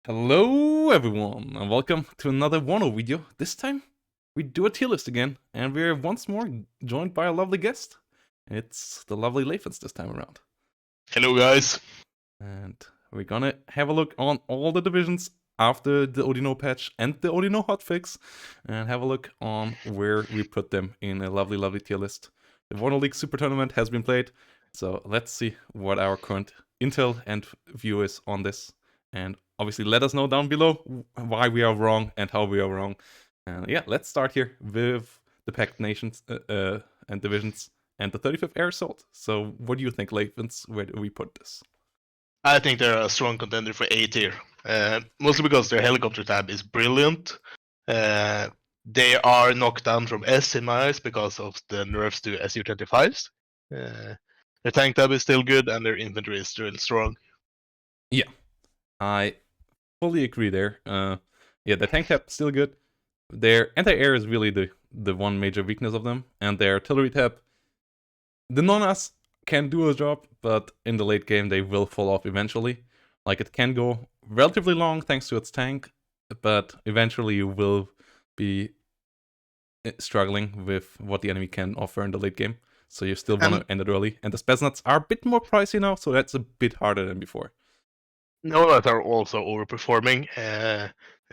Hello everyone, and welcome to another WARNO video. This time, we do a tier list again, and we're once more joined by a lovely guest. It's the lovely Lathans this time around. Hello guys. And we're gonna have a look on all the divisions after the Oudinot patch and the Oudinot hotfix, and have a look on where we put them in a lovely tier list. The WARNO League Super Tournament has been played, so let's see what our current intel and view is on this. And obviously let us know down below why we are wrong and how we are wrong. And yeah, let's start here with the Pact Nations and divisions and the 35th Air Assault. So what do you think, Lathans? Where do we put this? I think they're a strong contender for A tier, mostly because their helicopter tab is brilliant. They are knocked down from S in my eyes because of the nerfs to SU-25s. Their tank tab is still good and their infantry is still strong. Yeah, I fully agree there. Yeah, the tank tab is still good. Their anti-air is really the one major weakness of them, and their artillery tab, the Nonas can do a job, but in the late game they will fall off eventually. Like, it can go relatively long thanks to its tank, but eventually you will be struggling with what the enemy can offer in the late game. So you still want to end it early. And the Spetsnaz are a bit more pricey now, so that's a bit harder than before. Nonas are also overperforming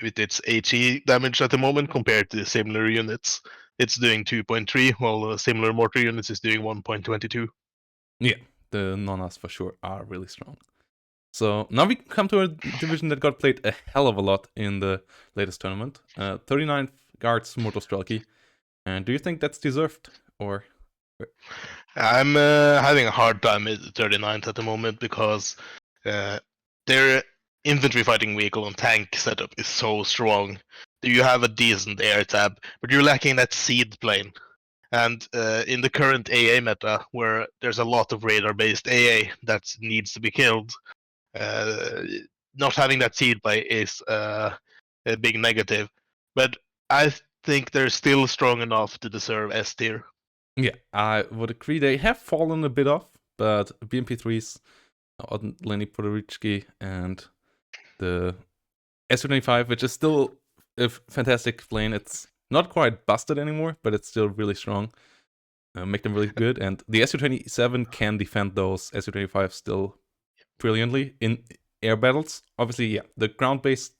with its HE damage at the moment compared to similar units. It's doing 2.3, while similar mortar units is doing 1.22. Yeah, the Nonas for sure are really strong. So now we come to a division that got played a hell of a lot in the latest tournament. 39th Guards Motostrelki. And do you think that's deserved, or? I'm having a hard time with 39th at the moment because their infantry fighting vehicle and tank setup is so strong. You have a decent air tab, but you're lacking that seed plane. And in the current AA meta, where there's a lot of radar-based AA that needs to be killed, not having that seed play is a big negative. But I think they're still strong enough to deserve S tier. Yeah, I would agree. They have fallen a bit off, but BMP3s, Lenny Podorichki, and the SU-25, which is still a fantastic plane. It's not quite busted anymore, but it's still really strong. Make them really good. And the SU-27 can defend those SU-25 still brilliantly in air battles. Obviously, yeah, the ground-based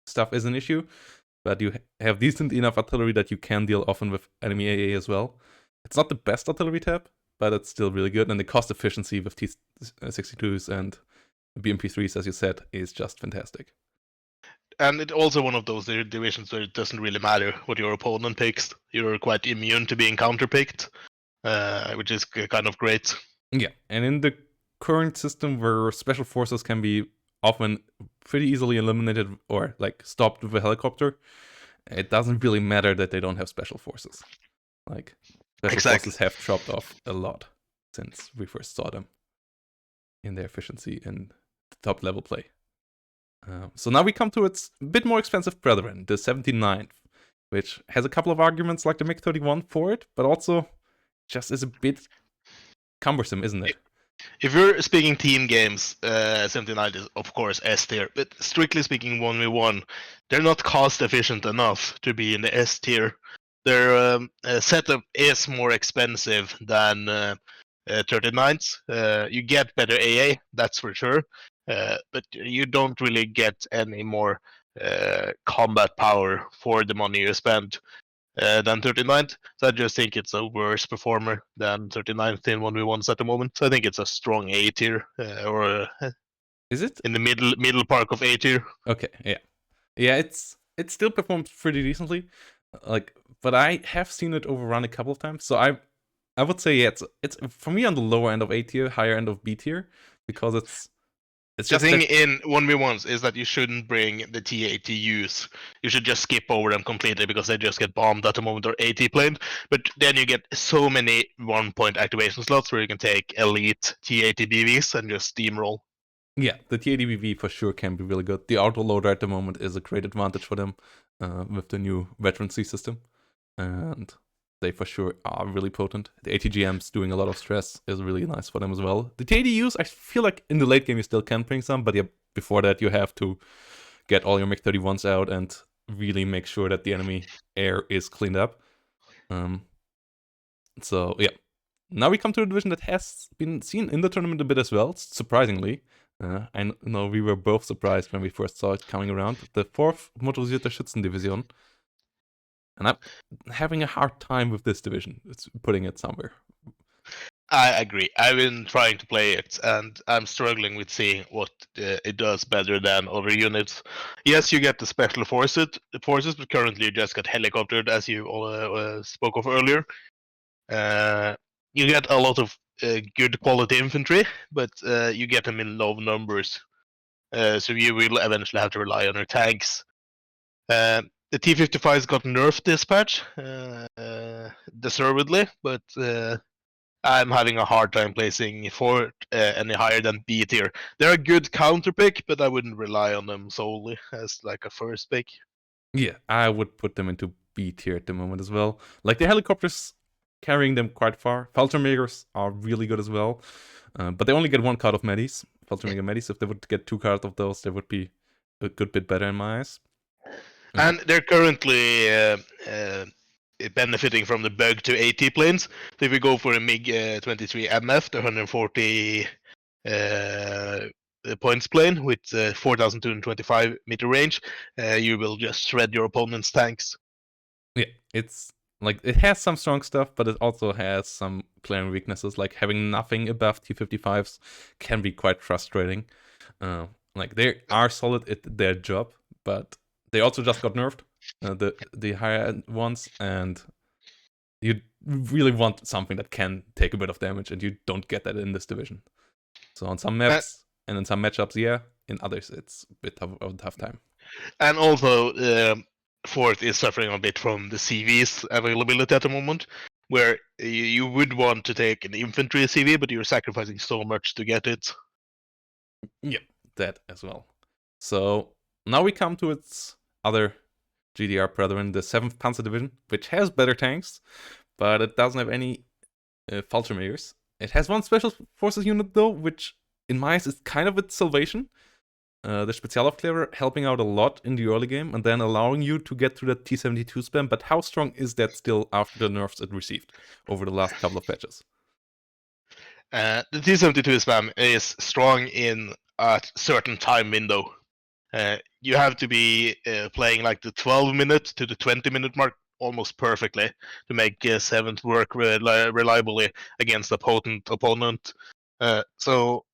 stuff is an issue, but you have decent enough artillery that you can deal often with enemy AA as well. It's not the best artillery tab, but it's still really good. And the cost efficiency with T-62s and BMP3s, as you said, is just fantastic. And it's also one of those divisions where it doesn't really matter what your opponent picks. You're quite immune to being counterpicked, which is kind of great. Yeah, and in the current system where special forces can be often pretty easily eliminated or like stopped with a helicopter, it doesn't really matter that they don't have special forces. Like, special forces have dropped off a lot since we first saw them in their efficiency and top level play. So now we come to its bit more expensive brethren, the 79th, which has a couple of arguments like the MiG-31 for it, but also just is a bit cumbersome, isn't it? If you're speaking team games, 79 is of course S tier, but strictly speaking 1v1, they're not cost efficient enough to be in the S tier. Their setup is more expensive than 39s. You get better AA, that's for sure, but you don't really get any more combat power for the money you spend than 39th. So I just think it's a worse performer than 39th in 1v1s at the moment. So I think it's a strong A tier, or is it in the middle park of A tier? Okay, yeah, it still performs pretty decently, like, but I have seen it overrun a couple of times. So I would say yeah, it's for me on the lower end of A tier, higher end of B tier, because it's just the thing in 1v1s is that you shouldn't bring the T-ATUs. You should just skip over them completely because they just get bombed at the moment or AT planed. But then you get so many 1-point activation slots where you can take elite T-ATBVs and just steamroll. Yeah, the T-ATBV for sure can be really good. The autoloader at the moment is a great advantage for them with the new veterancy system. And they for sure are really potent. The ATGMs doing a lot of stress is really nice for them as well. The TADUs, I feel like in the late game you still can bring some, but yeah, before that you have to get all your MiG-31s out and really make sure that the enemy air is cleaned up. So yeah, now we come to a division that has been seen in the tournament a bit as well, surprisingly. I know we were both surprised when we first saw it coming around. The 4th Motorisierte Schützendivision. And I'm having a hard time with this division. It's putting it somewhere. I agree. I've been trying to play it, and I'm struggling with seeing what it does better than other units. Yes, you get the special forces, but currently you just get helicoptered, as you spoke of earlier. You get a lot of good quality infantry, but you get them in low numbers. So you will eventually have to rely on your tanks. The T-55s got nerfed this patch, deservedly, but I'm having a hard time placing Fort any higher than B tier. They're a good counter pick, but I wouldn't rely on them solely as like a first pick. Yeah, I would put them into B tier at the moment as well. Like the helicopters carrying them quite far. Fallschirmjägers are really good as well. But they only get 1 card of Medis. Fallschirmjäger Medis, if they would get 2 cards of those, they would be a good bit better in my eyes. And they're currently benefiting from the bug to AT planes. So if we go for a MiG-23 MF, the 140 points plane with 4,225 meter range, you will just shred your opponent's tanks. Yeah, it's like it has some strong stuff, but it also has some glaring weaknesses. Like having nothing above T-55s can be quite frustrating. Like they are solid at their job, but they also just got nerfed, the higher end ones, and you really want something that can take a bit of damage, and you don't get that in this division. So on some maps and in some matchups, yeah. In others, it's a bit of a tough time. And also, Fourth is suffering a bit from the CV's availability at the moment, where you would want to take an infantry CV, but you're sacrificing so much to get it. Yep, that as well. So now we come to its other GDR brethren, the 7th Panzer Division, which has better tanks, but it doesn't have any Fallschirmjägers. It has 1 special forces unit though, which in my eyes is kind of its salvation. The Spezialaufklärer helping out a lot in the early game and then allowing you to get to the T-72 spam, but how strong is that still after the nerfs it received over the last couple of patches? The T-72 spam is strong in a certain time window. You have to be playing like the 12-minute to the 20-minute mark almost perfectly to make 7th work reliably against a potent opponent. So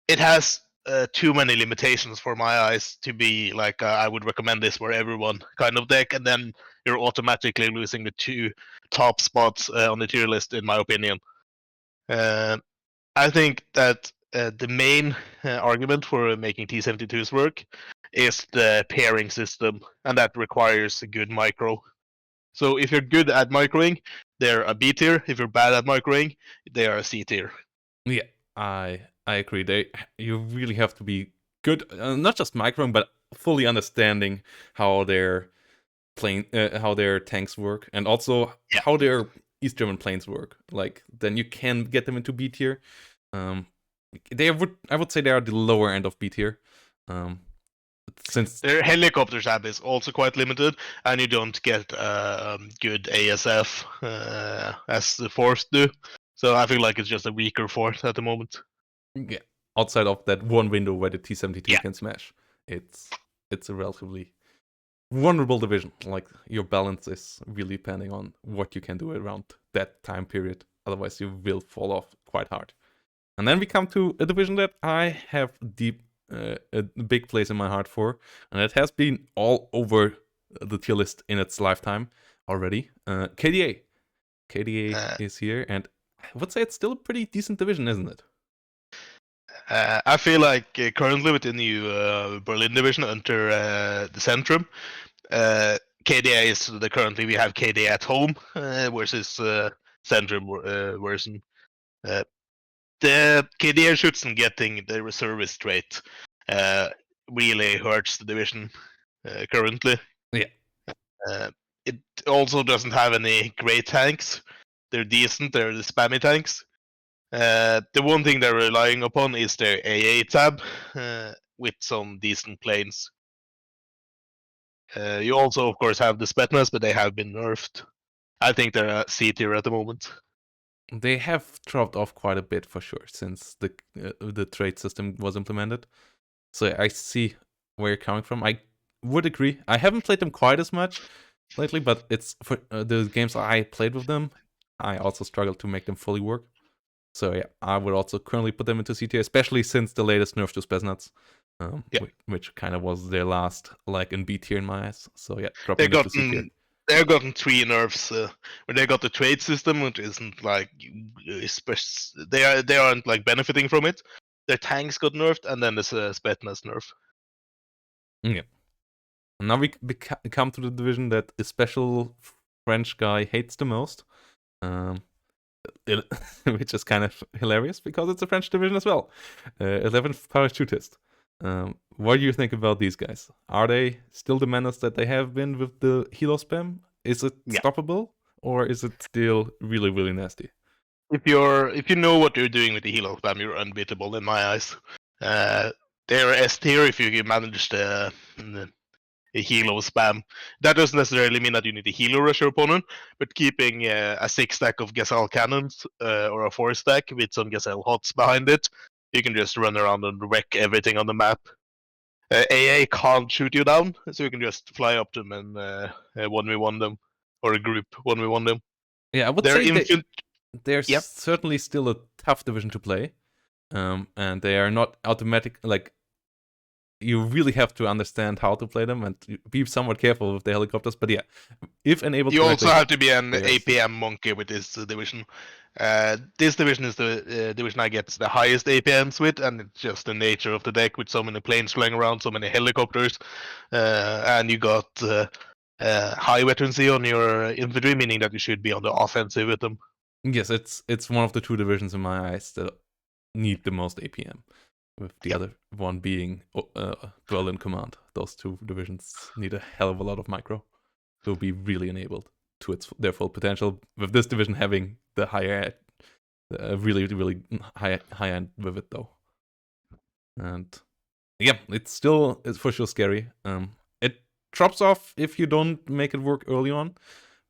it has too many limitations for my eyes to be like I would recommend this for everyone kind of deck, and then you're automatically losing the 2 top spots on the tier list, in my opinion. I think that the main argument for making T-72s work is the pairing system, and that requires a good micro. So if you're good at microing, they're a B tier. If you're bad at microing, they are a C tier. Yeah, I agree. You really have to be good, not just microing, but fully understanding how their how their tanks work, and also how their East German planes work. Like then you can get them into B tier. I would say they are the lower end of B tier. Since their helicopter tab is also quite limited, and you don't get good ASF as the Fourth do. So I feel like it's just a weaker Fourth at the moment. Yeah, outside of that 1 window where the T-72 can smash, it's a relatively vulnerable division. Like your balance is really depending on what you can do around that time period. Otherwise, you will fall off quite hard. And then we come to a division that I have a big place in my heart for, and it has been all over the tier list in its lifetime already. KDA. KDA is here, and I would say it's still a pretty decent division, isn't it? I feel like currently with the new Berlin division under the Centrum, KDA is currently we have KDA at home versus Centrum version. The KDA Schützen getting the reservist rate really hurts the division currently. Yeah. It also doesn't have any great tanks. They're decent. They're the spammy tanks. The one thing they're relying upon is their AA tab with some decent planes. You also, of course, have the Spetsnaz, but they have been nerfed. I think they're a C tier at the moment. They have dropped off quite a bit for sure since the trade system was implemented. So I see where you're coming from. I would agree. I haven't played them quite as much lately, but it's for the games I played with them. I also struggled to make them fully work. So yeah, I would also currently put them into C tier, especially since the latest nerf to Spetsnaz, which kind of was their last like in B tier in my eyes. So yeah, dropping it to C tier. They've gotten 3 nerfs. When they got the trade system, which isn't like they aren't like benefiting from it. Their tanks got nerfed, and then there's a Spetsnaz nerf. Yeah. Now we come to the division that a special French guy hates the most, which is kind of hilarious because it's a French division as well. 11th parachutist. What do you think about these guys? Are they still the menace that they have been with the helo spam? Is it stoppable, or is it still really, really nasty? If you know what you're doing with the helo spam, you're unbeatable in my eyes. They're S tier if you manage the helo spam. That doesn't necessarily mean that you need to helo rush your opponent, but keeping a 6 stack of Gazelle cannons or a 4 stack with some Gazelle hots behind it, you can just run around and wreck everything on the map. AA can't shoot you down, so you can just fly up to them and 1v1 them, or a group 1v1 them. Yeah, I would say they're certainly still a tough division to play, and they are not automatic. Like, you really have to understand how to play them and be somewhat careful with the helicopters. But yeah, if enabled, you also have to be an APM monkey with this division. This division is the division I get the highest APMs with, and it's just the nature of the deck with so many planes flying around, so many helicopters, and you got high veterancy on your infantry, meaning that you should be on the offensive with them. Yes, it's one of the 2 divisions in my eyes that need the most APM, with the other one being Berlin Command. Those 2 divisions need a hell of a lot of micro to be really enabled to their full potential, with this division having the higher really, really high end with it though. And yeah, it's for sure scary. It drops off if you don't make it work early on,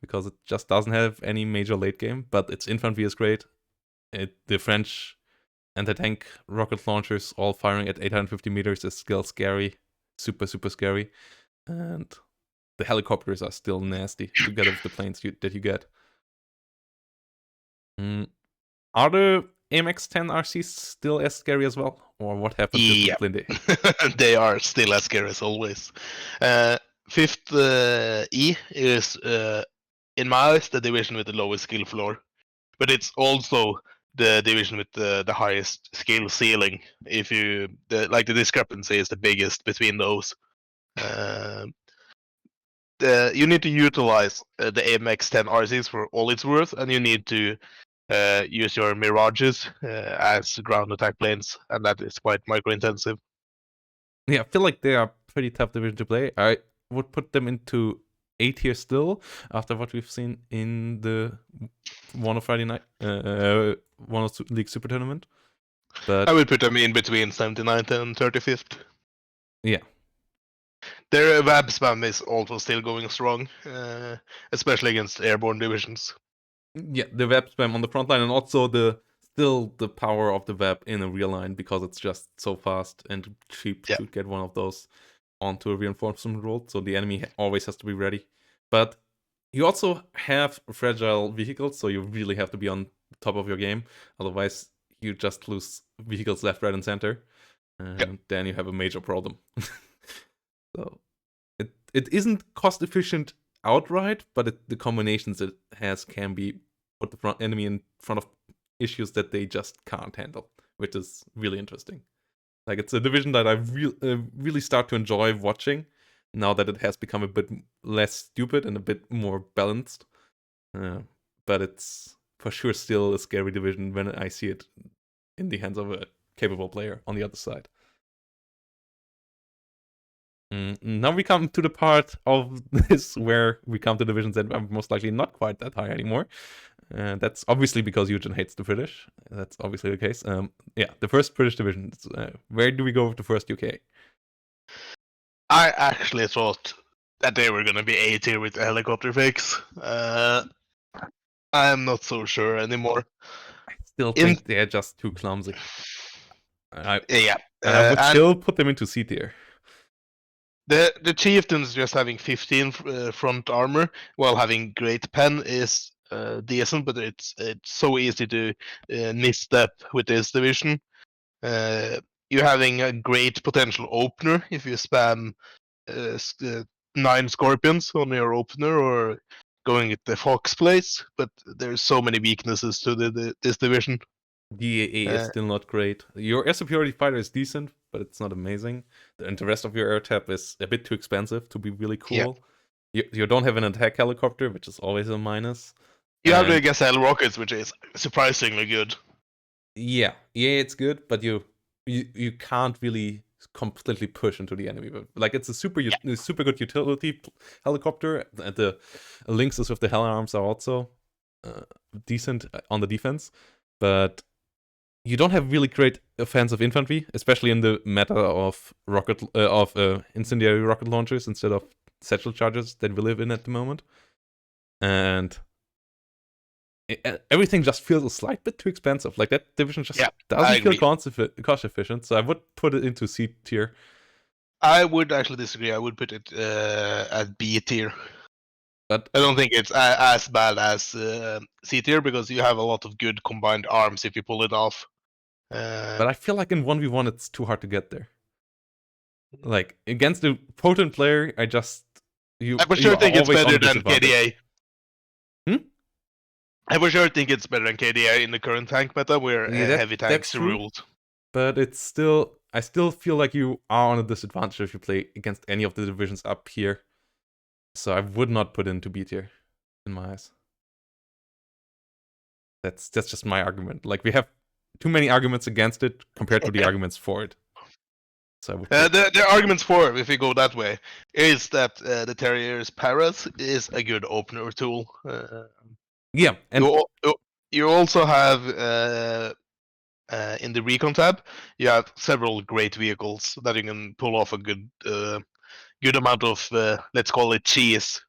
because it just doesn't have any major late game, but its infantry is great. The French anti-tank rocket launchers all firing at 850 meters is still scary. Super, super scary. And the helicopters are still nasty together with the planes that you get. Are the AMX-10 RCs still as scary as well? Or what happened to Blinde? They are still as scary as always. 5th E is, in my eyes, the division with the lowest skill floor. But it's also the division with the highest skill ceiling. If the discrepancy is the biggest between those. You need to utilize the AMX-10 RCs for all it's worth, and you need to use your Mirages as ground attack planes, and that is quite micro-intensive. Yeah, I feel like they are pretty tough division to play. I would put them into A tier still, after what we've seen in the WARNO Friday night, WARNO League Super Tournament. But I would put them in between 79th and 35th. Yeah. Their web spam is also still going strong, especially against airborne divisions. Yeah, the web spam on the front line, and also still the power of the web in a real line, because it's just so fast and cheap to get one of those onto a reinforcement roll, so the enemy always has to be ready. But you also have fragile vehicles, so you really have to be on top of your game, otherwise you just lose vehicles left, right, and center, and then you have a major problem. So it isn't cost efficient outright, but the combinations it has can be put the enemy in front of issues that they just can't handle, which is really interesting. Like, it's a division that I really start to enjoy watching now that it has become a bit less stupid and a bit more balanced. But it's for sure still a scary division when I see it in the hands of a capable player on the other side. Now we come to the part of this where we come to divisions that are most likely not quite that high anymore. That's obviously because Eugen hates the British. That's obviously the case. Yeah, the first British division. Where do we go with the first UK? I actually thought that they were gonna be A tier with a helicopter fix. I'm not so sure anymore. I still think they're just too clumsy. Yeah, And I would still put them into C tier. The chieftains just having 15 front armor while having great pen is decent, but it's so easy to misstep with this division. You're having a great potential opener if you spam 9 scorpions on your opener or going with the fox place, but there's so many weaknesses to this division. DAA is still not great. Your air superiority fighter is decent, but it's not amazing. And the rest of your air tab is a bit too expensive to be really cool. Yeah. You don't have an attack helicopter, which is always a minus. You have the Gazelle rockets, which is surprisingly good. Yeah, it's good, but you can't really completely push into the enemy. Like, it's a super good utility helicopter. And the Lynxes with the Hell Arms are also decent on the defense, but you don't have really great offensive infantry, especially in the meta of incendiary rocket launchers instead of satchel charges that we live in at the moment. And everything just feels a slight bit too expensive. Like, that division just doesn't feel cost efficient. So I would put it into C tier. I would actually disagree. I would put it at B tier. But I don't think it's as bad as C tier because you have a lot of good combined arms if you pull it off. But I feel like in 1v1 it's too hard to get there. Like, against a potent player, I for sure think it's better than KDA. I for sure think it's better than KDA in the current tank meta where heavy tanks are ruled. But it's still, I still feel like you are on a disadvantage if you play against any of the divisions up here. So I would not put into B tier, in my eyes. That's just my argument. Like, we have too many arguments against it compared to the arguments for it. So the arguments for it, if we go that way, is that the Terrier's Paras is a good opener tool. Yeah, and you also have in the recon tab, you have several great vehicles that you can pull off a good amount of let's call it cheese.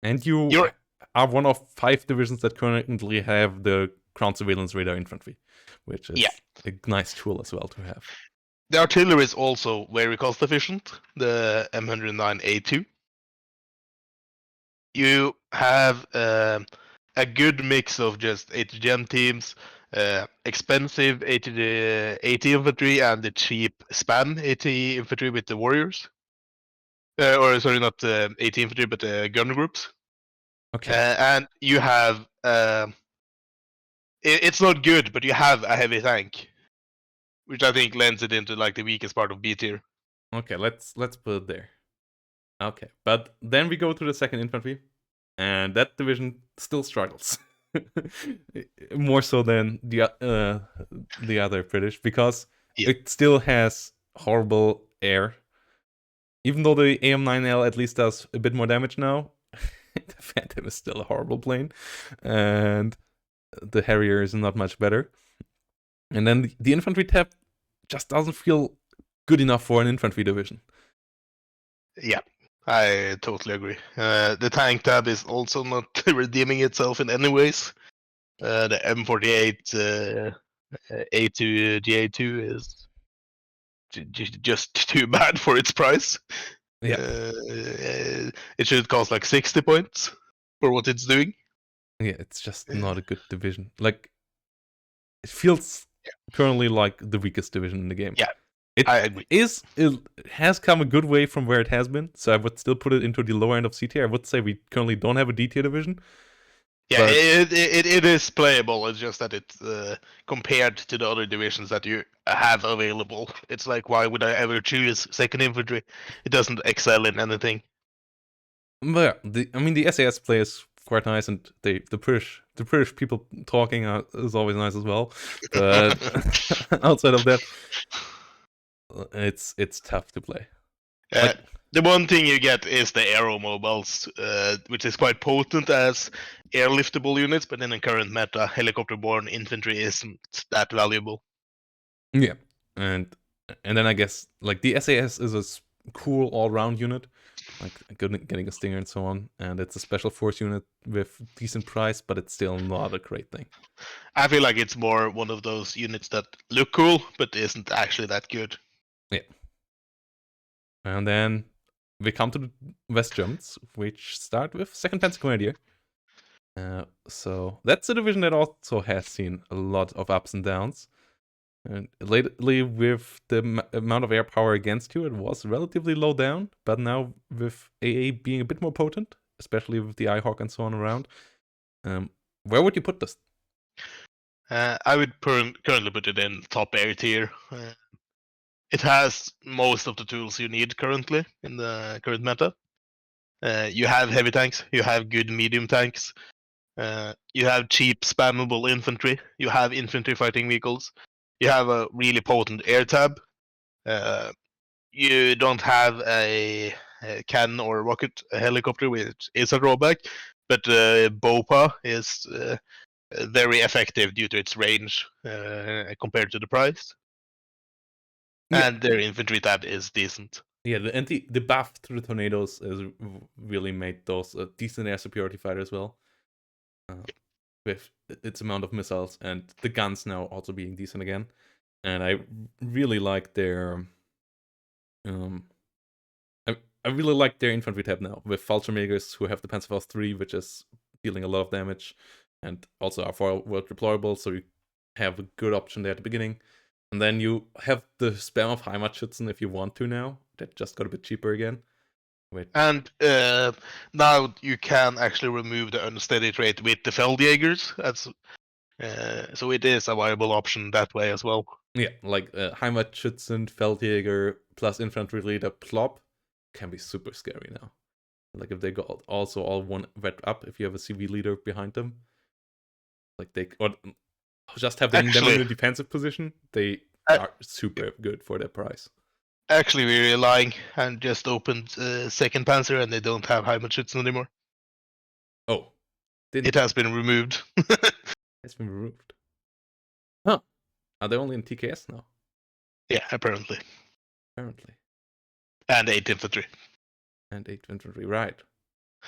And you are one of 5 divisions that currently have the ground surveillance radar infantry, which is a nice tool as well to have. The artillery is also very cost efficient, the M109A2. You have a good mix of just ATGM teams, expensive AT infantry, and the cheap spam AT infantry with the warriors. Or sorry, not AT infantry, but gun groups. Okay. And you have it's not good, but you have a heavy tank, which I think lends it into like the weakest part of B tier. Okay, let's put it there. Okay, but then we go to the second infantry, and that division still struggles. More so than the other British, because it still has horrible air. Even though the AM9L at least does a bit more damage now, the Phantom is still a horrible plane, and the Harrier is not much better. And then the infantry tab just doesn't feel good enough for an infantry division. Yeah, I totally agree. The tank tab is also not redeeming itself in any ways. The M48 A2 GA2 is just too bad for its price. Yeah, it should cost like 60 points for what it's doing. Yeah, it's just not a good division. Like, it feels currently like the weakest division in the game. Yeah, I agree. It has come a good way from where it has been, so I would still put it into the lower end of C tier. I would say we currently don't have a D tier division. Yeah, it is playable. It's just that it's compared to the other divisions that you have available. It's like, why would I ever choose second infantry? It doesn't excel in anything. But yeah, the SAS play is quite nice, and the British people talking is always nice as well. But outside of that, it's tough to play. The one thing you get is the aero mobiles, which is quite potent as airliftable units, but in the current meta, helicopter-borne infantry isn't that valuable. Yeah, and then I guess like the SAS is a cool all-round unit, like getting a stinger and so on. And it's a special force unit with decent price, but it's still not a great thing. I feel like it's more one of those units that look cool, but isn't actually that good. Yeah. And then we come to the West Germans, which start with 2nd Panzer Grenadier. So that's a division that also has seen a lot of ups and downs. And lately, with the amount of air power against you, it was relatively low down. But now, with AA being a bit more potent, especially with the iHawk and so on around, where would you put this? I would currently put it in top air tier. It has most of the tools you need currently in the current meta. You have heavy tanks, you have good medium tanks, you have cheap spammable infantry, you have infantry fighting vehicles, you have a really potent air tab. You don't have a cannon or rocket helicopter, which is a drawback, but BOPA is very effective due to its range compared to the price. Yeah. And their infantry tab is decent. Yeah, the buff to the tornadoes has really made those a decent air superiority fighter as well. With its amount of missiles and the guns now also being decent again. And I really like their I really like their infantry tab now with Fallschirmjägers who have the Panzerfaust 3, which is dealing a lot of damage, and also are forward deployable, so you have a good option there at the beginning. And then you have the spam of Heimatschützen if you want to now. That just got a bit cheaper again. And now you can actually remove the unsteady trait with the Feldjägers. So it is a viable option that way as well. Yeah, like Heimatschützen, Feldjäger plus infantry leader plop can be super scary now. Like if they got also all one wet up, if you have a CV leader behind them, like they or just have them in a defensive position, they are super good for their price. Actually, we're lying and just opened 2nd Panzer and they don't have Heimatschützen anymore. Oh, it has been removed. It's been removed. Huh? Are they only in TKS now? Yeah, apparently. Apparently. And 8 infantry. And 8 infantry, right.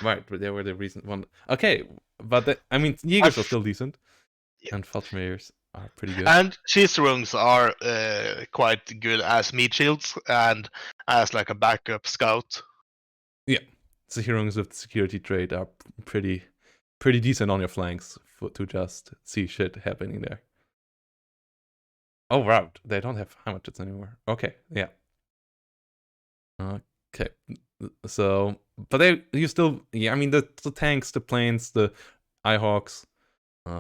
Right, but they were the recent one. Okay, but I mean, Jägers are still decent. Yeah. And Fallschirmjägers are pretty good. And Schießerungs are quite good as meat shields and as like a backup scout. Yeah, Schießerungs with the security trait are pretty decent on your flanks to just see shit happening there. Oh, right, they don't have Heimatschützen anymore. Okay, yeah. Okay, so, but you still, yeah, I mean, the tanks, the planes, the iHawks.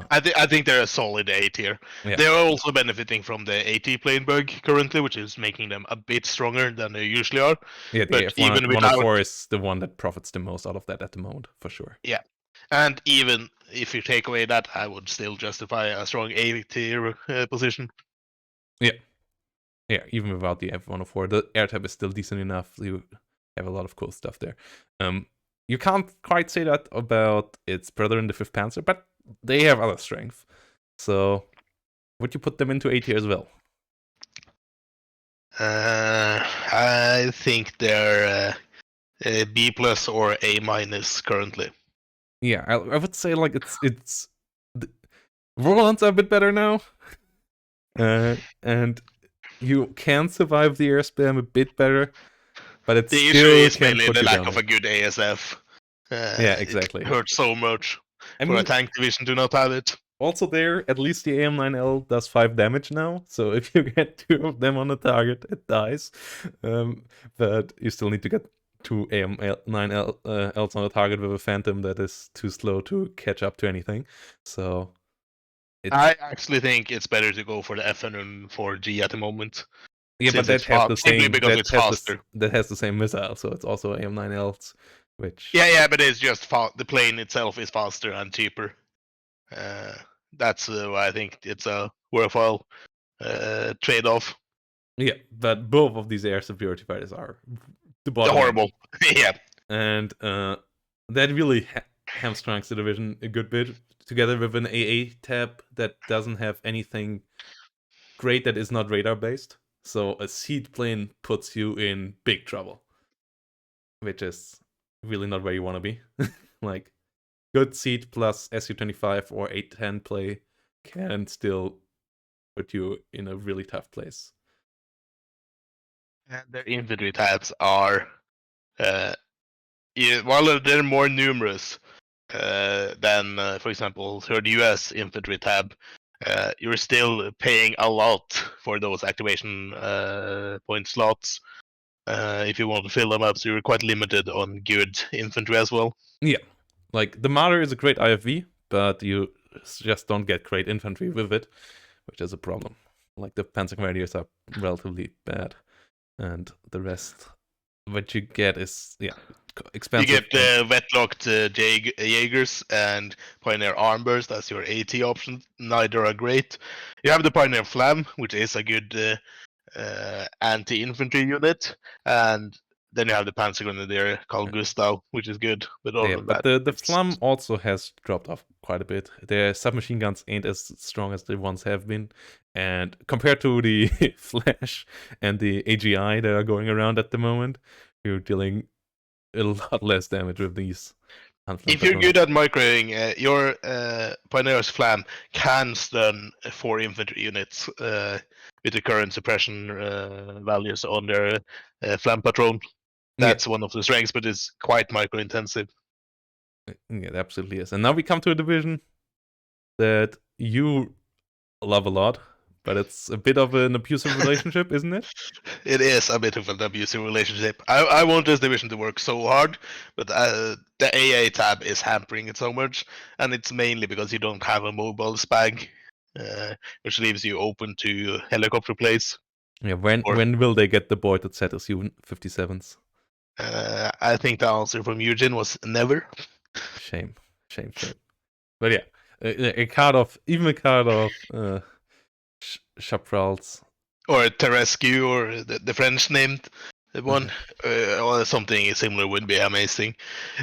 I think they're a solid A tier. Yeah. They're also benefiting from the AT plane bug currently, which is making them a bit stronger than they usually are. Yeah, the F104 is the one that profits the most out of that at the moment, for sure. Yeah, and even if you take away that, I would still justify a strong A tier position. Yeah. Yeah, even without the F104, the air tab is still decent enough. You have a lot of cool stuff there. You can't quite say that about its brother in the 5th Panzer, but they have other strength. So, would you put them into A tier as well? I think they're B plus or A minus currently. Yeah, I would say like it's Rolands are a bit better now, and you can survive the air spam a bit better, but it's the still issue is mainly the lack of a good ASF. Yeah, exactly. It hurts so much for a tank division to not have it. Also there, at least the AM9L does 5 damage now, so if you get 2 of them on the target, it dies. But you still need to get 2 AM9Ls on the target with a Phantom that is too slow to catch up to anything. So I actually think it's better to go for the FN4G at the moment. Yeah, but that has the same that has the same missile, so it's also AM9Ls, which yeah, but it's just the plane itself is faster and cheaper. That's why I think it's a worthwhile trade-off. Yeah, but both of these air superiority fighters are the bottom. Horrible. Yeah. And that really hamstrings the division a good bit, together with an AA tab that doesn't have anything great that is not radar based. So a seed plane puts you in big trouble. which is really not where you want to be. Like, good seat plus SU-25 or 810 play can still put you in a really tough place. And their infantry tabs are, while they're more numerous than, for example, 3rd US infantry tab, you're still paying a lot for those activation point slots. If you want to fill them up, so you're quite limited on good infantry as well. Yeah, like the Marder is a great IFV, but you just don't get great infantry with it, which is a problem. Like the Panzer Grenadiers are relatively bad, and the rest, what you get is expensive. You get wet-locked Jaegers and Pioneer Armburst as your AT options. Neither are great. You have the Pioneer Flam, which is a good anti-infantry unit, and then you have the Panzer Grenadier called Gustav, which is good. But other than but that, the Flam also has dropped off quite a bit. Their submachine guns ain't as strong as they once have been, and compared to the Flash and the AGI that are going around at the moment, you're dealing a lot less damage with these. if you're good at microing, your Pioneer's Flam can stun 4 infantry units with the current suppression values on their Flam Patron. That's one of the strengths, but it's quite micro-intensive. Yeah, it absolutely is. And now we come to a division that you love a lot, but it's a bit of an abusive relationship, isn't it? It is a bit of an abusive relationship. I want this division to work so hard, but the AA tab is hampering it so much, and it's mainly because you don't have a mobile spag, which leaves you open to helicopter plays. Yeah, when will they get the board that set SU 57s? I think the answer from Eugene was never. Shame. But yeah, a card of Chapral's. Or Terescu, or the French named one, or something similar would be amazing.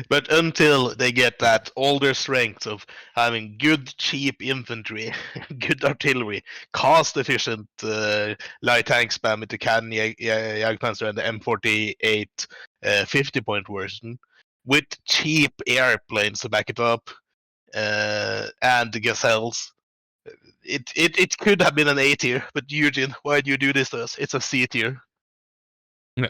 But until they get that older strength of having good, cheap infantry, good artillery, cost-efficient light tank spam with the cannon Jagdpanzer and the M48 50-point version, with cheap airplanes to back it up, and the Gazelles, it could have been an A tier, but Eugene, why do you do this to us? It's a C tier. Yeah.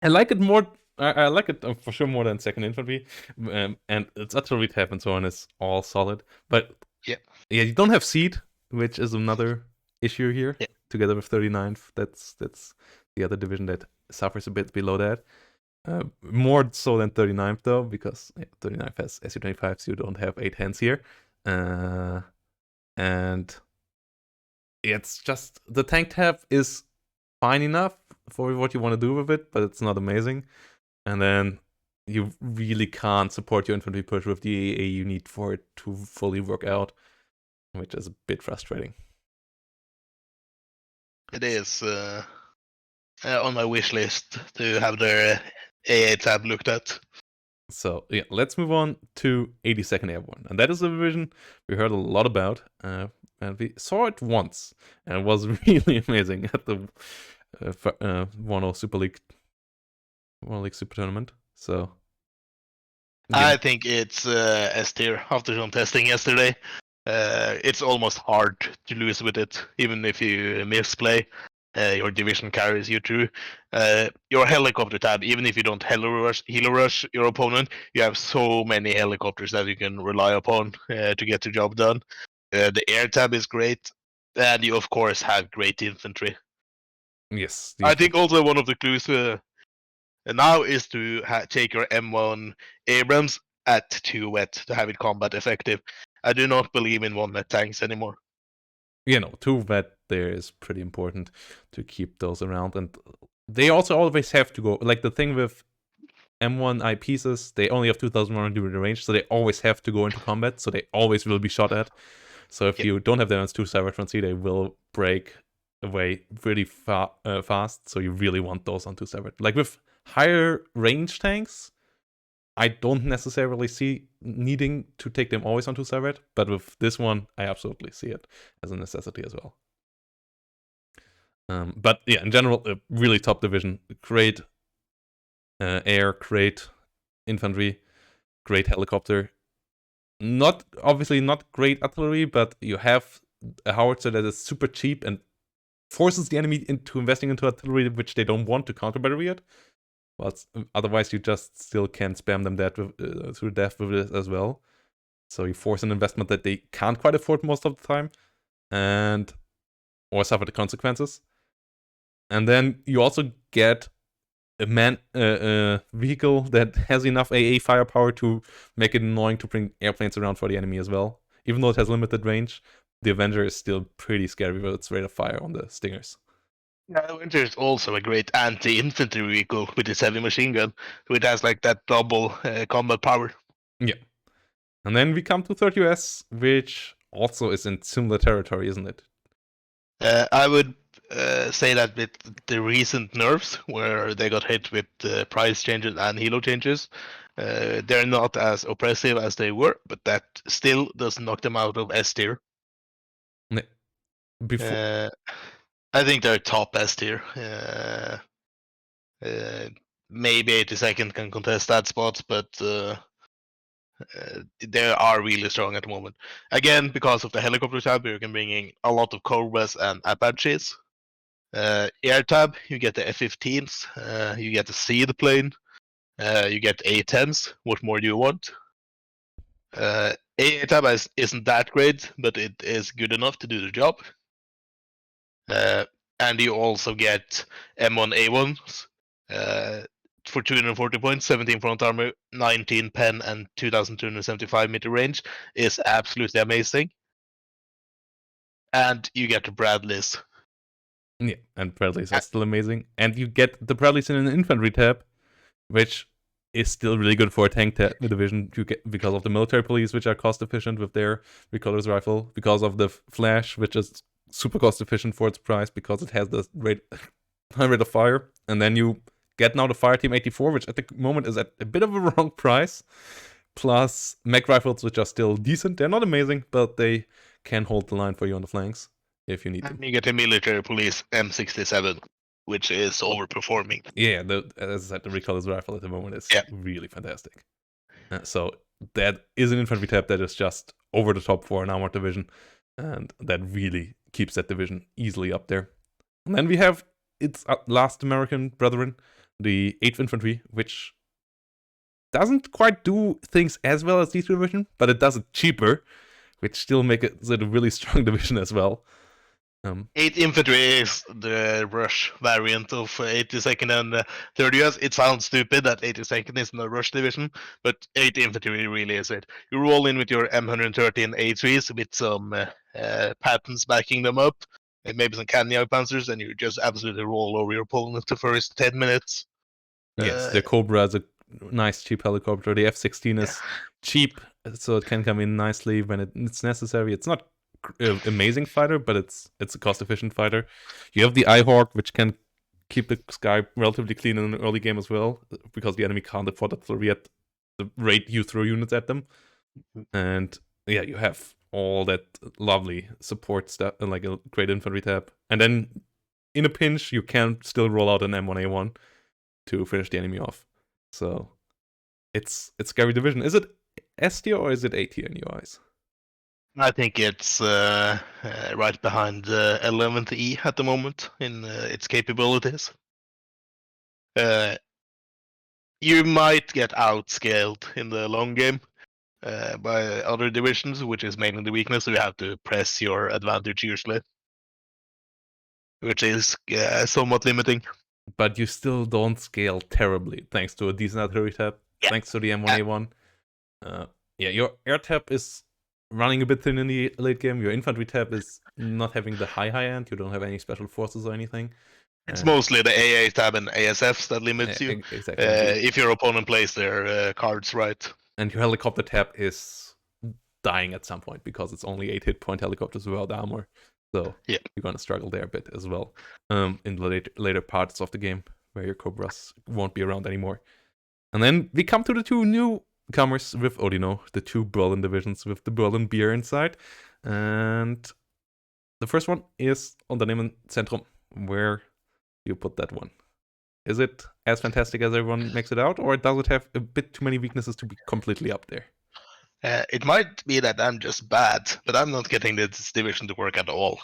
I like it more. I like it for sure more than second infantry, and its artillery tab and so on is all solid. But yeah, you don't have seed, which is another issue here. Yeah. Together with 39th, that's the other division that suffers a bit below that. More so than 39th though, because 39th has SU-25, so you don't have 8 hands here. And it's just the tank tab is fine enough for what you want to do with it, but it's not amazing. And then you really can't support your infantry push with the AA you need for it to fully work out, which is a bit frustrating. It is on my wish list to have their AA tab looked at. So yeah, let's move on to 82nd Airborne, and that is a division we heard a lot about, and we saw it once, and it was really amazing at the WARNO Super League Super Tournament. So I think it's S tier after some testing yesterday. It's almost hard to lose with it, even if you misplay. Your division carries you through. Your helicopter tab, even if you don't helo rush your opponent, you have so many helicopters that you can rely upon to get the job done. The air tab is great, and you of course have great infantry. Yes, I think also one of the clues now is to take your M1 Abrams at 2 wet to have it combat effective. I do not believe in 1 wet tanks anymore. 2 wet there is pretty important to keep those around, and they also always have to go. Like the thing with M1 eyepieces, they only have 2,100 range, so they always have to go into combat, so they always will be shot at. So if you don't have them as 2 Cybertron C, they will break away really fast, so you really want those on 2 Cybertron. Like with higher range tanks, I don't necessarily see needing to take them always onto Cyber, but with this one, I absolutely see it as a necessity as well. But yeah, in general, a really top division. Great air, great infantry, great helicopter. Obviously not great artillery, but you have a howitzer that is super cheap and forces the enemy into investing into artillery which they don't want to counter battery it. But otherwise, you just still can spam them through death with it as well. So you force an investment that they can't quite afford most of the time, or suffer the consequences. And then you also get a vehicle that has enough AA firepower to make it annoying to bring airplanes around for the enemy as well. Even though it has limited range, the Avenger is still pretty scary with its rate of fire on the Stingers. Yeah, the Winter is also a great anti-infantry vehicle with its heavy machine gun, so it has like that double combat power. Yeah. And then we come to 30US, which also is in similar territory, isn't it? I would say that with the recent nerfs, where they got hit with price changes and helo changes, they're not as oppressive as they were, but that still doesn't knock them out of S tier. Before, I think they're top S tier. Maybe 82nd can contest that spot, but they are really strong at the moment. Again, because of the helicopter tab, you can bring in a lot of Cobras and Apaches. Air tab, you get the F-15s, you get the Seed plane, you get A-10s. What more do you want? A tab isn't that great, but it is good enough to do the job. And you also get M1A1s for 240 points, 17 front armor, 19 pen, and 2,275 meter range is absolutely amazing. And you get the Bradleys. Yeah, and Bradleys are still amazing. And you get the Bradleys in an infantry tab, which is still really good for a tank division because of the military police, which are cost efficient with their recolor's rifle, because of the Flash, which is super cost efficient for its price because it has the high rate of fire. And then you get now the Fireteam 84, which at the moment is at a bit of a wrong price, plus mech rifles, which are still decent. They're not amazing, but they can hold the line for you on the flanks if you need to. And you get the military police M67, which is overperforming. Yeah, as I said, the recolor's rifle at the moment is really fantastic. So that is an infantry tab that is just over the top for an armored division, and that really keeps that division easily up there. And then we have its last American brethren, the 8th Infantry, which doesn't quite do things as well as these division, but it does it cheaper, which still makes it a really strong division as well. 8 infantry is the rush variant of 82nd and 30US. It sounds stupid that 82nd is in the rush division, but 8 infantry really is it. You roll in with your M113 A3s with some patents backing them up, and maybe some Kenya panzers, and you just absolutely roll over your opponent the first 10 minutes. Yes, the Cobra is a nice cheap helicopter. The F-16 is cheap, so it can come in nicely when it's necessary. It's not amazing fighter, but it's a cost-efficient fighter. You have the Ihawk, which can keep the sky relatively clean in an early game as well, because the enemy can't afford artillery at the rate you throw units at them. And yeah, you have all that lovely support stuff, like a great infantry tab. And then in a pinch, you can still roll out an M1A1 to finish the enemy off. So it's scary division. Is it S tier or is it A tier in your eyes? I think it's right behind 11th E at the moment in its capabilities. You might get outscaled in the long game by other divisions, which is mainly the weakness. So you have to press your advantage usually, which is somewhat limiting. But you still don't scale terribly thanks to a decent artillery tab, thanks to the M1A1. Your air tab is running a bit thin in the late game. Your infantry tab is not having the high end. You don't have any special forces or anything. It's mostly the AA tab and ASFs that limits you. Exactly. If your opponent plays their cards right. And your helicopter tab is dying at some point because it's only 8 hit point helicopters without armor. So you're going to struggle there a bit as well in the later parts of the game where your Cobras won't be around anymore. And then we come to the two newcomers with Oudinot, the two Berlin divisions with the Berlin beer inside. And the first one is Unternehmen Zentrum. Where do you put that one? Is it as fantastic as everyone makes it out, or does it have a bit too many weaknesses to be completely up there? It might be that I'm just bad, but I'm not getting this division to work at all.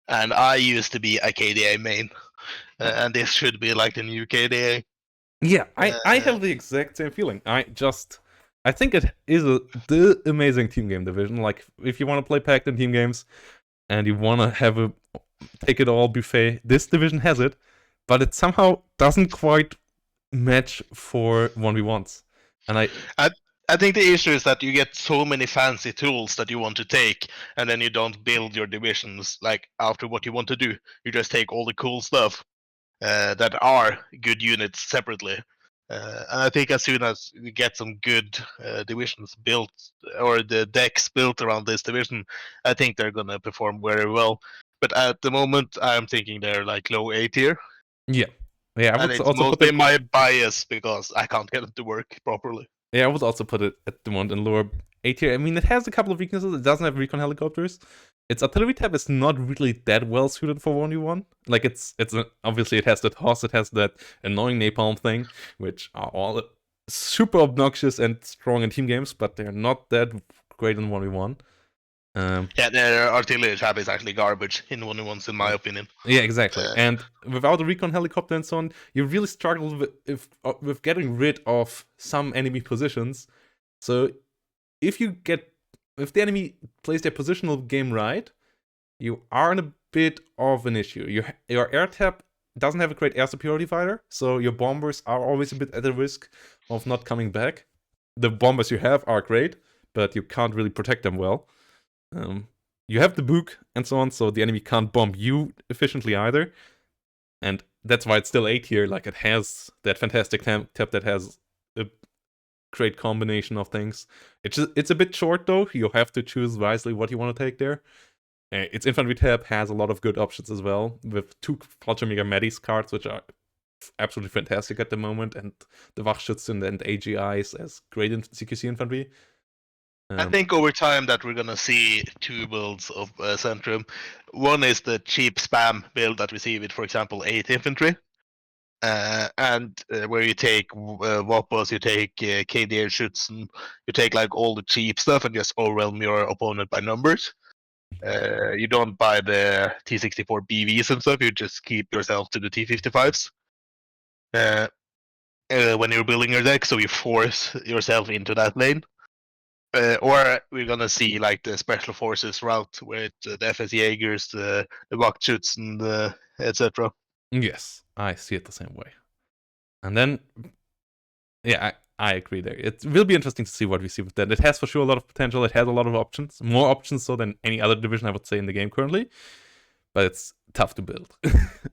And I used to be a KDA main, and this should be like the new KDA. Yeah, I have the exact same feeling. I think it is the amazing team game division. Like, if you want to play packed in team games and you want to have a take it all buffet, this division has it, but it somehow doesn't quite match for 1v1s. And I think the issue is that you get so many fancy tools that you want to take, and then you don't build your divisions like after what you want to do. You just take all the cool stuff that are good units separately. And I think as soon as we get some good divisions built, or the decks built around this division, I think they're gonna perform very well. But at the moment, I'm thinking they're like low A tier. yeah, I And would it's also put mostly it. my bias because I can't get it to work properly. Yeah, I would also put it at the moment in lower A tier. I mean, it has a couple of weaknesses. It doesn't have recon helicopters. Its artillery tab is not really that well suited for 1v1. Like, obviously it has the toss, it has that annoying napalm thing, which are all super obnoxious and strong in team games, but they're not that great in 1v1. Yeah, their artillery tab is actually garbage in 1v1s, in my opinion. Yeah, exactly. And without a recon helicopter and so on, you really struggle with getting rid of some enemy positions. So if the enemy plays their positional game right, you are in a bit of an issue. Your air tab doesn't have a great air superiority fighter, so your bombers are always a bit at the risk of not coming back. The bombers you have are great, but you can't really protect them well. You have the book and so on, so the enemy can't bomb you efficiently either. And that's why it's still A tier. Like, it has that fantastic tab that has a great combination of things. It's a bit short though. You have to choose wisely what you want to take there. Its infantry tab has a lot of good options as well, with 2 Vulture Mega Medis cards, which are absolutely fantastic at the moment, and the Wachschützen and AGIs as great CQC infantry. I think over time that we're gonna see 2 builds of Centrum. One is the cheap spam build that we see with, for example, 8 infantry, and where you take Wappos, you take KDA Schützen, you take like all the cheap stuff and just overwhelm your opponent by numbers. You don't buy the T64 BVs and stuff. You just keep yourself to the T55s. When you're building your deck, so you force yourself into that lane. Or we're gonna see like the special forces route with the FS Jaegers, the Wachschützen, etc. Yes, I see it the same way. And then, yeah, I agree there. It will be interesting to see what we see with that. It has for sure a lot of potential. It has a lot of options, more options so than any other division I would say in the game currently. But it's tough to build,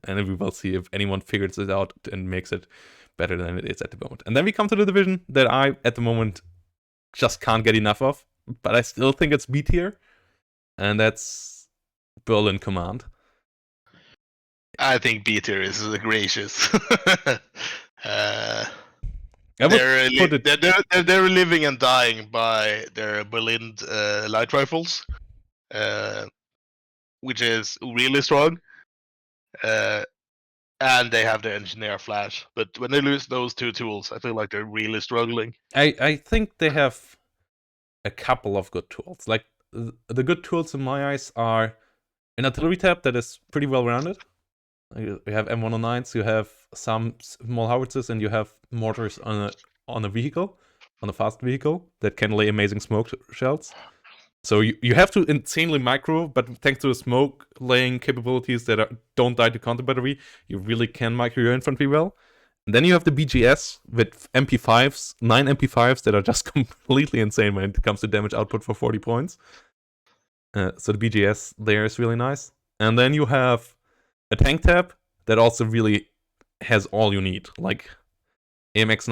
and we will see if anyone figures it out and makes it better than it is at the moment. And then we come to the division that I, at the moment, just can't get enough of, but I still think it's B tier, and that's Berlin Command. I think B tier is gracious. They're living and dying by their Berlin light rifles, which is really strong. And they have the engineer flash, but when they lose those 2 tools, I feel like they're really struggling. I think they have a couple of good tools. Like, the good tools in my eyes are an artillery tab that is pretty well rounded. You have M109s, you have some small howitzers, and you have mortars on a vehicle, on a fast vehicle that can lay amazing smoke shells. So you have to insanely micro, but thanks to the smoke laying capabilities that don't die to counter battery, you really can micro your infantry well. And then you have the BGS with MP5s, 9 MP5s that are just completely insane when it comes to damage output for 40 points. So the BGS there is really nice. And then you have a tank tab that also really has all you need. Like, AMXs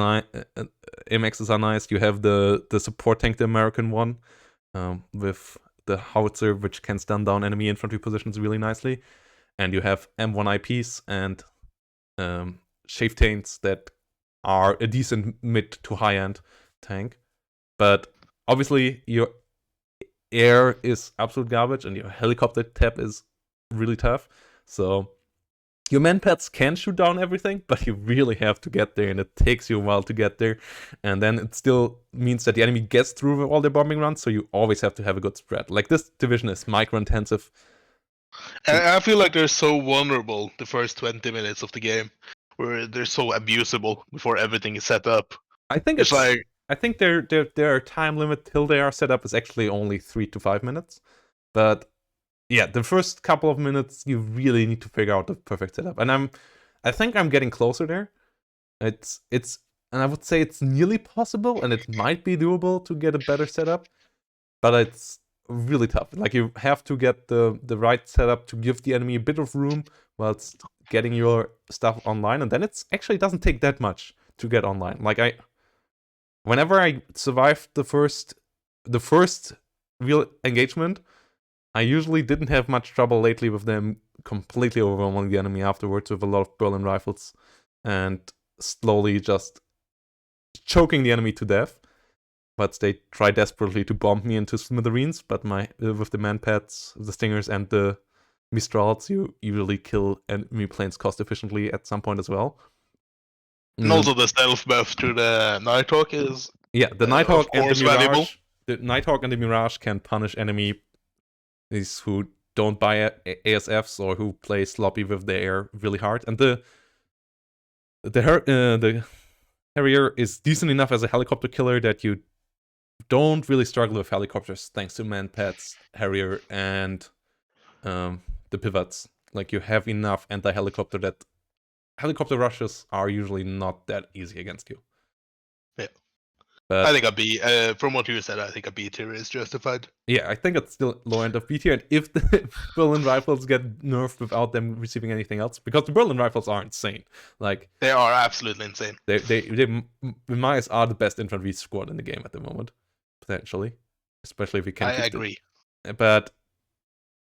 are nice. You have the support tank, the American one, with the howitzer, which can stun down enemy infantry positions really nicely. And you have M1 IPs and Shaftains that are a decent mid to high end tank. But obviously your air is absolute garbage and your helicopter tab is really tough. So Your manpads can shoot down everything, but you really have to get there, and it takes you a while to get there. And then it still means that the enemy gets through all their bombing runs, so you always have to have a good spread. Like, this division is micro-intensive. And I feel like they're so vulnerable the first 20 minutes of the game, where they're so abusable before everything is set up. I think It's like I think their time limit till they are set up is actually only 3 to 5 minutes. But yeah, the first couple of minutes you really need to figure out the perfect setup. And I think I'm getting closer there. It's and I would say it's nearly possible, and it might be doable to get a better setup, but it's really tough. Like, you have to get the right setup to give the enemy a bit of room whilst getting your stuff online, and then it's actually doesn't take that much to get online. Like, whenever I survived the first real engagement, I usually didn't have much trouble lately with them completely overwhelming the enemy afterwards with a lot of Berlin rifles and slowly just choking the enemy to death. But they try desperately to bomb me into smithereens, but with the manpads, the Stingers, and the Mistrals, you usually kill enemy planes cost efficiently at some point as well. and also the stealth buff to the Nighthawk is the Nighthawk and the Mirage. valuable. The Nighthawk and the Mirage can punish enemies who don't buy ASFs or who play sloppy with the air really hard. And the Harrier is decent enough as a helicopter killer that you don't really struggle with helicopters thanks to manpads, Harrier, and the pivots. Like, you have enough anti-helicopter that helicopter rushes are usually not that easy against you. Yeah. But I think a B, from what you said, I think a B tier is justified. yeah, I think it's still low end of B tier. And if the Berlin rifles get nerfed without them receiving anything else, because the Berlin rifles are insane. Like, they are absolutely insane. They in my eyes, are the best infantry squad in the game at the moment, potentially, especially if we can. I agree. But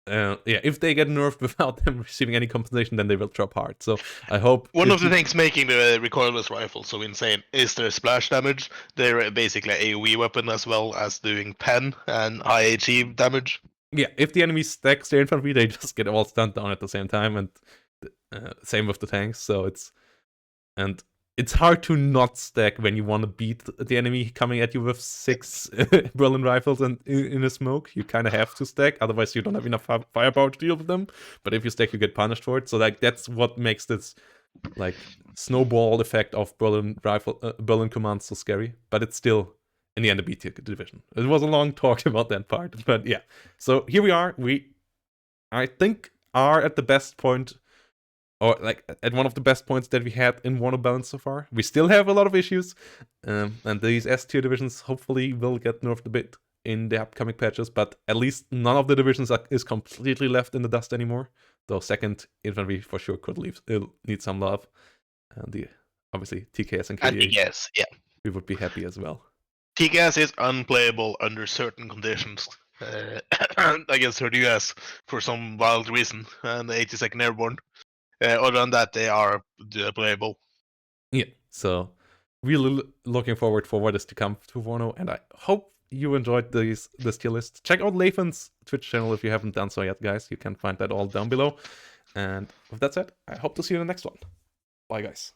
yeah, if they get nerfed without them receiving any compensation, then they will drop hard. So I hope one of the things making the recoilless rifle so insane is their splash damage. They're basically an AoE weapon as well as doing pen and high HE damage. Yeah, if the enemy stacks their infantry, they just get all stunned down at the same time, and same with the tanks. So it's hard to not stack when you want to beat the enemy coming at you with 6 Berlin rifles and in a smoke. You kind of have to stack, otherwise you don't have enough firepower to deal with them. But if you stack, you get punished for it. So like, that's what makes this like snowball effect of Berlin commands so scary. But it's still in the end a B tier division. It was a long talk about that part, but yeah. So here we are. I think, are at the best point, or like at one of the best points that we had in WARNO balance so far. We still have a lot of issues, and these S tier divisions hopefully will get nerfed a bit in the upcoming patches, but at least none of the divisions is completely left in the dust anymore. Though second infantry for sure could need some love. And obviously TKS and KDA, TKS, yeah. We would be happy as well. TKS is unplayable under certain conditions against 30US for some wild reason, and the 82nd Airborne. Other than that, they are playable. Yeah, so really looking forward for what is to come to WARNO, and I hope you enjoyed this tier list. Check out Lathans' Twitch channel if you haven't done so yet, guys. You can find that all down below. And with that said, I hope to see you in the next one. Bye, guys.